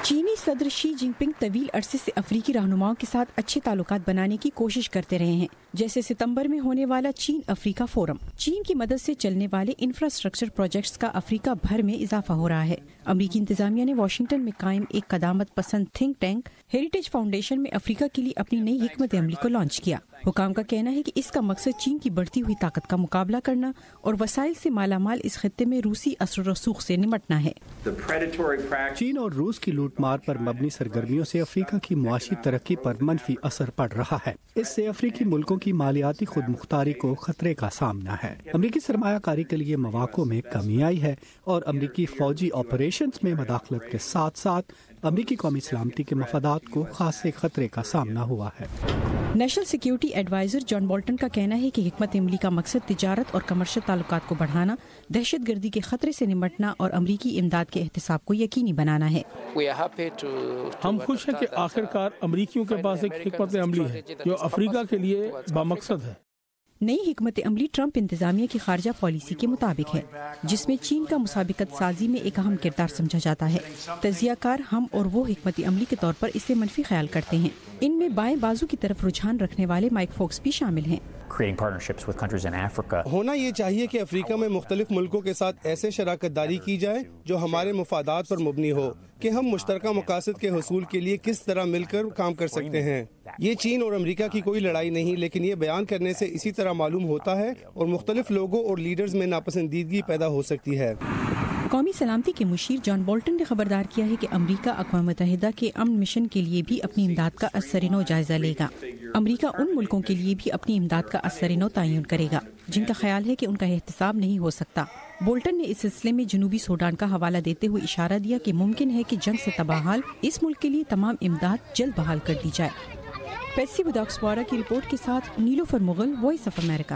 چینی صدر شی جن پنگ طویل عرصے سے افریقی رہنماؤں کے ساتھ اچھے تعلقات بنانے کی کوشش کرتے رہے ہیں، جیسے ستمبر میں ہونے والا چین افریقہ فورم۔ چین کی مدد سے چلنے والے انفراسٹرکچر پروجیکٹس کا افریقہ بھر میں اضافہ ہو رہا ہے۔ امریکی انتظامیہ نے واشنگٹن میں قائم ایک قدامت پسند تھنک ٹینک ہیریٹیج فاؤنڈیشن میں افریقہ کے لیے اپنی نئی حکمت عملی کو لانچ کیا۔ حکام کا کہنا ہے کہ اس کا مقصد چین کی بڑھتی ہوئی طاقت کا مقابلہ کرنا اور وسائل سے مالا مال اس خطے میں روسی اثر و رسوخ سے نمٹنا ہے۔ چین اور روس کی لوٹ مار پر مبنی سرگرمیوں سے افریقہ کی معاشی ترقی پر منفی اثر پڑ رہا ہے۔ اس سے افریقی ملکوں کی مالیاتی خود مختاری کو خطرے کا سامنا ہے۔ امریکی سرمایہ کاری کے لیے مواقع میں کمی آئی ہے اور امریکی فوجی آپریشنز میں مداخلت کے ساتھ ساتھ امریکی قومی سلامتی کے مفادات کو خاصے خطرے کا سامنا ہوا ہے۔ National security advisor John Bolton کا کہنا ہے کہ حکمت عملی کا مقصد تجارت اور کمرشل تعلقات کو بڑھانا، دہشت گردی کے خطرے سے نمٹنا اور امریکی امداد کے احتساب کو یقینی بنانا ہے۔ ہم خوش ہیں کہ آخرکار امریکیوں کے پاس ایک حکمت عملی ہے جو افریقہ کے لیے بامقصد ہے۔ نئی حکمت عملی ٹرمپ انتظامیہ کی خارجہ پالیسی کے مطابق ہے، جس میں چین کا مسابقت سازی میں ایک اہم کردار سمجھا جاتا ہے۔ تجزیہ کار ہم اور وہ حکمت عملی کے طور پر اسے منفی خیال کرتے ہیں۔ ان میں بائیں بازو کی طرف رجحان رکھنے والے مائک فوکس بھی شامل ہیں۔ ہونا یہ چاہیے کہ افریقہ میں مختلف ملکوں کے ساتھ ایسے شراکت داری کی جائے جو ہمارے مفادات پر مبنی ہو کہ ہم مشترکہ مقاصد کے حصول کے لیے کس طرح مل کر کام کر سکتے ہیں۔ یہ چین اور امریکہ کی کوئی لڑائی نہیں، لیکن یہ بیان کرنے سے اسی طرح معلوم ہوتا ہے اور مختلف لوگوں اور لیڈرز میں ناپسندیدگی پیدا ہو سکتی ہے۔ قومی سلامتی کے مشیر جان بولٹن نے خبردار کیا ہے کہ امریکہ اقوام متحدہ کے امن مشن کے لیے بھی اپنی امداد کا ازسرنو جائزہ لے گا۔ امریکہ ان ملکوں کے لیے بھی اپنی امداد کا ازسرنو تعین کرے گا جن کا خیال ہے کہ ان کا احتساب نہیں ہو سکتا۔ بولٹن نے اس سلسلے میں جنوبی سوڈان کا حوالہ دیتے ہوئے اشارہ دیا کہ ممکن ہے کہ جنگ سے تباہ حال اس ملک کے لیے تمام امداد جلد بحال کر دی جائے۔ پیٹسی بداکسوارا کی رپورٹ کے ساتھ نیلوفر مغل، وائس آف امریکہ۔